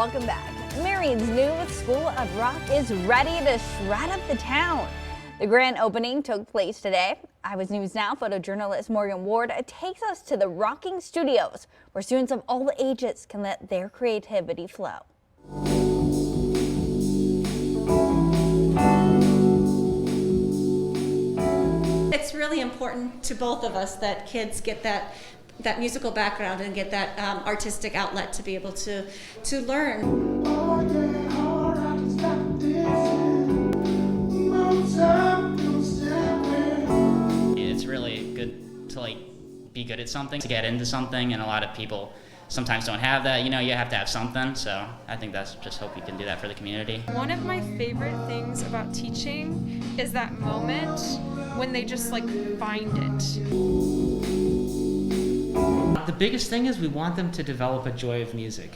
welcome back. Marion's new School of Rock is ready to shred up the town. The grand opening took place today. Iowa's News Now photojournalist Morgan Ward takes us to the Rocking Studios, where students of all ages can let their creativity flow. It's really important to both of us that kids get that musical background and get that artistic outlet to be able to learn. It's really good to be good at something, to get into something, and a lot of people sometimes don't have that. You have to have something, so I think that's just hope you can do that for the community. One of my favorite things about teaching is that moment when they just find it. The biggest thing is we want them to develop a joy of music.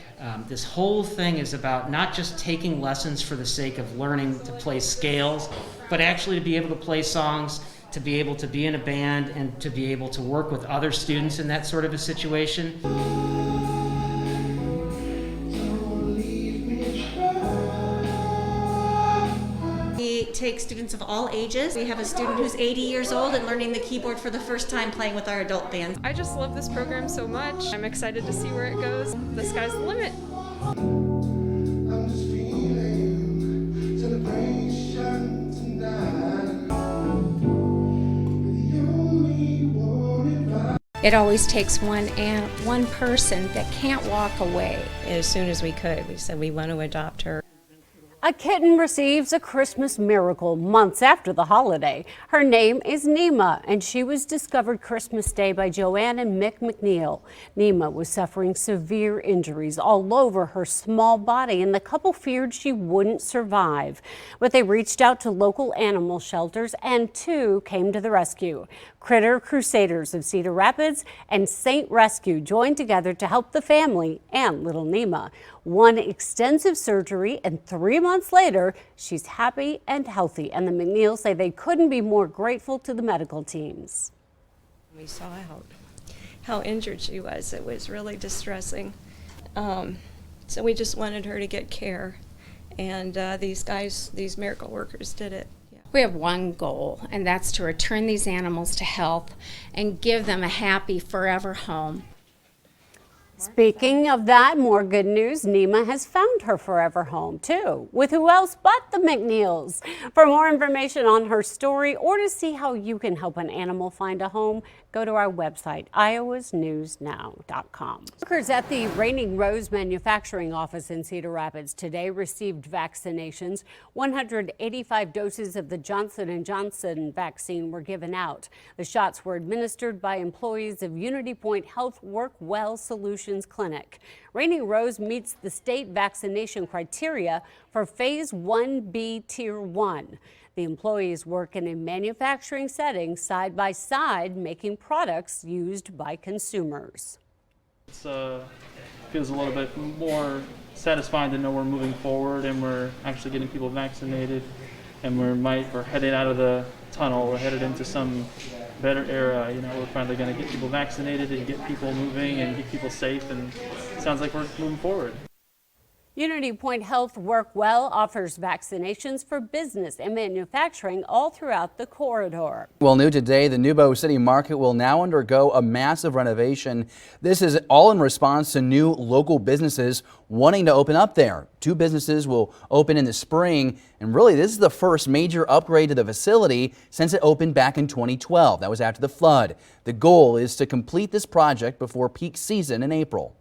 This whole thing is about not just taking lessons for the sake of learning to play scales, but actually to be able to play songs, to be able to be in a band, and to be able to work with other students in that sort of a situation. We take students of all ages. We have a student who's 80 years old and learning the keyboard for the first time playing with our adult band. I just love this program so much. I'm excited to see where it goes. The sky's the limit. I'm just feeling celebration tonight. The only one. It always takes one person that can't walk away. As soon as we could, we said we want to adopt her. A kitten receives a Christmas miracle months after the holiday. Her name is Nema, and she was discovered Christmas Day by Joanne and Mick McNeil. Nema was suffering severe injuries all over her small body, and the couple feared she wouldn't survive. But they reached out to local animal shelters, and two came to the rescue. Critter Crusaders of Cedar Rapids and Saint Rescue joined together to help the family and little Nema. One extensive surgery, and 3 months later, she's happy and healthy. And the McNeils say they couldn't be more grateful to the medical teams. We saw how injured she was. It was really distressing. So we just wanted her to get care. And these miracle workers did it. We have one goal, and that's to return these animals to health and give them a happy forever home. Speaking of that, more good news. Nema has found her forever home, too. With who else but the McNeils? For more information on her story or to see how you can help an animal find a home, go to our website, iowasnewsnow.com. Workers at the Raining Rose manufacturing office in Cedar Rapids today received vaccinations. 185 doses of the Johnson & Johnson vaccine were given out. The shots were administered by employees of Unity Point Health Work Well Solutions Clinic. Raining Rose meets the state vaccination criteria for Phase 1B Tier 1. The employees work in a manufacturing setting side by side, making products used by consumers. It feels a little bit more satisfying to know we're moving forward and we're actually getting people vaccinated, and we're headed out of the tunnel. We're headed into some better era. We're finally going to get people vaccinated and get people moving and keep people safe, and it sounds like we're moving forward. Unity Point Health Work Well offers vaccinations for business and manufacturing all throughout the corridor. Well, new today, the Nubo City Market will now undergo a massive renovation. This is all in response to new local businesses wanting to open up there. 2 businesses will open in the spring, and really this is the first major upgrade to the facility since it opened back in 2012. That was after the flood. The goal is to complete this project before peak season in April.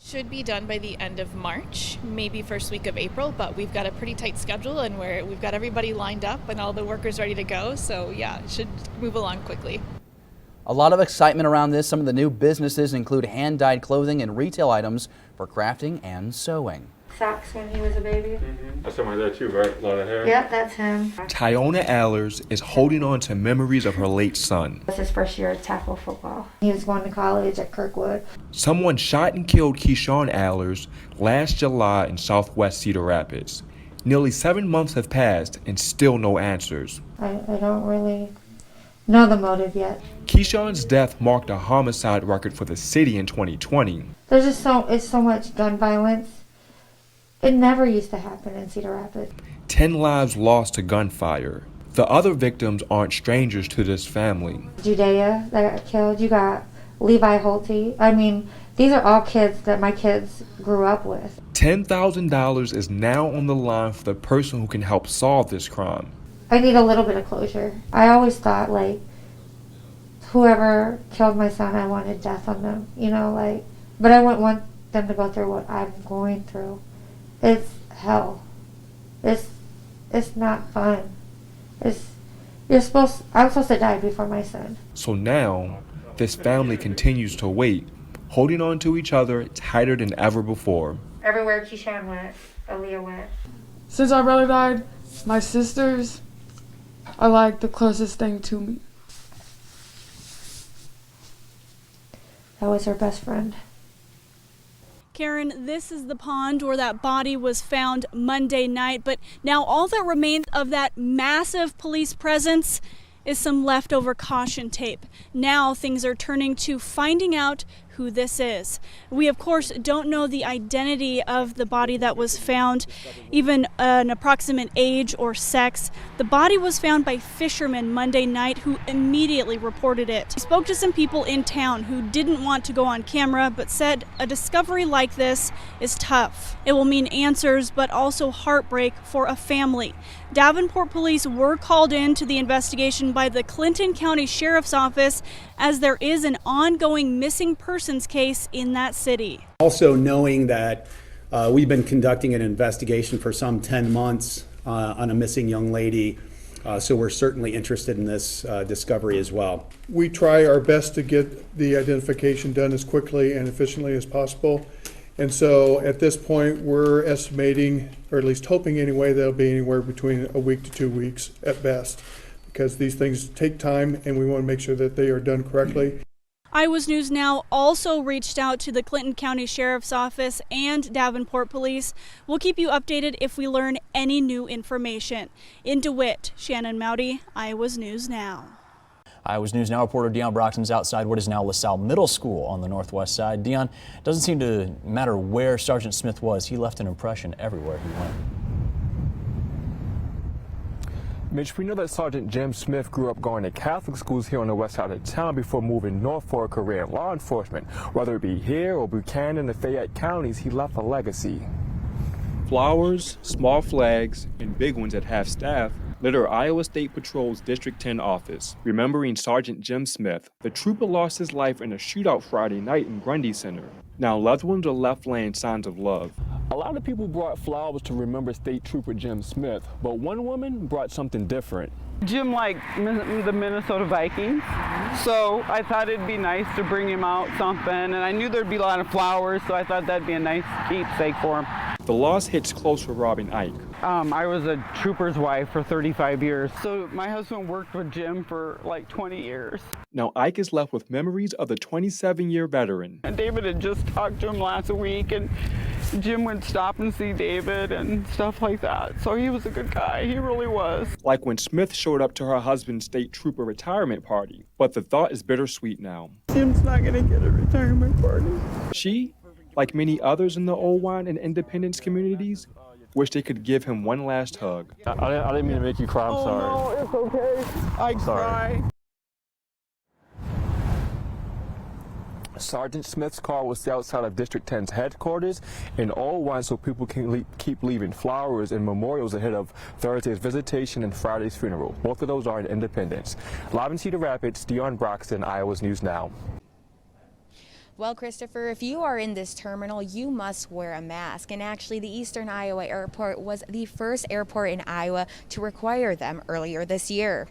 Should be done by the end of March, maybe first week of April, but we've got a pretty tight schedule and we've got everybody lined up and all the workers ready to go, so yeah, it should move along quickly. A lot of excitement around this. Some of the new businesses include hand-dyed clothing and retail items for crafting and sewing. Socks when he was a baby. That's something like that too, right? A lot of hair. Yep, that's him. Tyona Allers is holding on to memories of her late son. It was his first year of tackle football. He was going to college at Kirkwood. Someone shot and killed Keyshawn Allers last July in southwest Cedar Rapids. Nearly 7 months have passed and still no answers. I don't really know the motive yet. Keyshawn's death marked a homicide record for the city in 2020. There's just so much gun violence It never used to happen in Cedar Rapids. 10 lives lost to gunfire. The other victims aren't strangers to this family. Judea that got killed. You got Levi Holte. I mean, these are all kids that my kids grew up with. $10,000 is now on the line for the person who can help solve this crime. I need a little bit of closure. I always thought, like, whoever killed my son, I wanted death on them, you know, like, but I wouldn't want them to go through what I'm going through. It's hell. It's not fun. I'm supposed to die before my son. So now, this family continues to wait, holding on to each other tighter than ever before. Everywhere Keyshawn went, Aaliyah went. Since our brother died, my sisters are like the closest thing to me. That was her best friend. Karen, this is the pond where that body was found Monday night, but now all that remains of that massive police presence is some leftover caution tape. Now things are turning to finding out who this is. We, of course, don't know the identity of the body that was found, even an approximate age or sex. The body was found by fishermen Monday night who immediately reported it. We spoke to some people in town who didn't want to go on camera, but said a discovery like this is tough. It will mean answers, but also heartbreak for a family. Davenport police were called in to the investigation by the Clinton County Sheriff's Office, as there is an ongoing missing persons case in that city. Also knowing that we've been conducting an investigation for some 10 months on a missing young lady, so we're certainly interested in this discovery as well. We try our best to get the identification done as quickly and efficiently as possible. And so at this point, we're estimating, or at least hoping anyway, that'll be anywhere between a week to 2 weeks at best, because these things take time and we want to make sure that they are done correctly. Iowa's News Now also reached out to the Clinton County Sheriff's Office and Davenport Police. We'll keep you updated if we learn any new information. In DeWitt, Shannon Mowdy, Iowa's News Now. Iowa's News Now reporter Dion Broxton's outside what is now LaSalle Middle School on the northwest side. Dion, doesn't seem to matter where Sergeant Smith was. He left an impression everywhere he went. Mitch, we know that Sergeant Jim Smith grew up going to Catholic schools here on the west side of town before moving north for a career in law enforcement. Whether it be here or Buchanan and Fayette counties, he left a legacy. Flowers, small flags, and big ones at half-staff litter Iowa State Patrol's District 10 office, remembering Sergeant Jim Smith. The trooper lost his life in a shootout Friday night in Grundy Center. Now loved ones are left laying signs of love. A lot of people brought flowers to remember State Trooper Jim Smith, but one woman brought something different. Jim liked the Minnesota Vikings, so I thought it'd be nice to bring him out something, and I knew there'd be a lot of flowers, so I thought that'd be a nice keepsake for him. The loss hits close for Robin Ike. I was a trooper's wife for 35 years, so my husband worked with Jim for like 20 years. Now Ike is left with memories of the 27-year veteran. And David had just talked to him last week, and Jim would stop and see David and stuff like that. So he was a good guy, he really was. Like when Smith showed up to her husband's state trooper retirement party. But the thought is bittersweet now. Jim's not gonna get a retirement party. She, like many others in the Old-Wine and Independence communities, wish they could give him one last hug. I didn't mean to make you cry, I'm sorry. No, it's okay. I cry. Sergeant Smith's car was outside of District 10's headquarters in Old-Wine so people can keep leaving flowers and memorials ahead of Thursday's visitation and Friday's funeral. Both of those are in Independence. Live in Cedar Rapids, Dion Broxton, Iowa's News Now. Well, Christopher, if you are in this terminal, you must wear a mask. And actually, the Eastern Iowa Airport was the first airport in Iowa to require them earlier this year.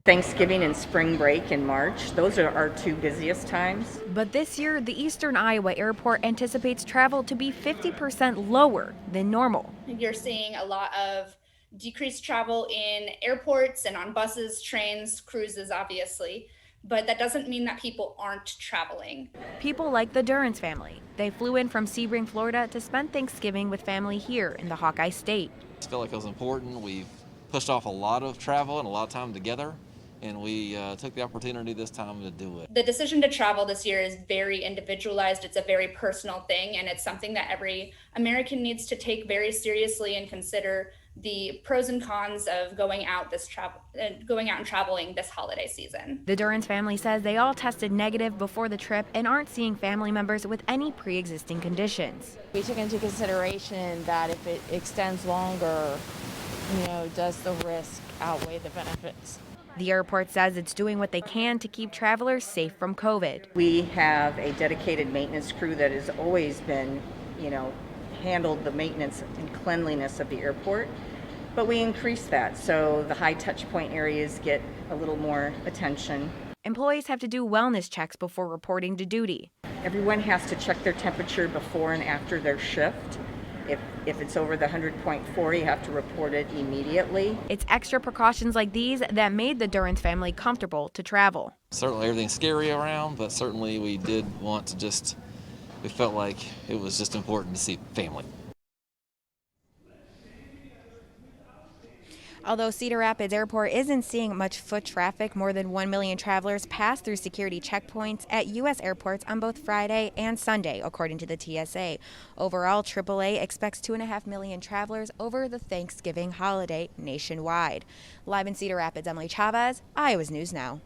Thanksgiving and spring break in March, those are our two busiest times. But this year, the Eastern Iowa Airport anticipates travel to be 50% lower than normal. You're seeing a lot of decreased travel in airports and on buses, trains, cruises, obviously. But that doesn't mean that people aren't traveling. People like the Durrance family. They flew in from Sebring, Florida to spend Thanksgiving with family here in the Hawkeye State. I felt like it was important. We've pushed off a lot of travel and a lot of time together, and we took the opportunity this time to do it. The decision to travel this year is very individualized. It's a very personal thing, and it's something that every American needs to take very seriously and consider the pros and cons of going out and traveling this holiday season. The Durrance family says they all tested negative before the trip and aren't seeing family members with any pre-existing conditions. We took into consideration that if it extends longer, does the risk outweigh the benefits? The airport says it's doing what they can to keep travelers safe from COVID. We have a dedicated maintenance crew that has always been, handled the maintenance and cleanliness of the airport, but we increased that so the high touch point areas get a little more attention. Employees have to do wellness checks before reporting to duty. Everyone has to check their temperature before and after their shift. If it's over the 100.4, you have to report it immediately. It's extra precautions like these that made the Durrance family comfortable to travel. Certainly everything's scary around, but certainly we did want to we felt like it was just important to see family. Although Cedar Rapids Airport isn't seeing much foot traffic, more than 1 million travelers passed through security checkpoints at U.S. airports on both Friday and Sunday, according to the TSA. Overall, AAA expects 2.5 million travelers over the Thanksgiving holiday nationwide. Live in Cedar Rapids, Emily Chavez, Iowa's News Now.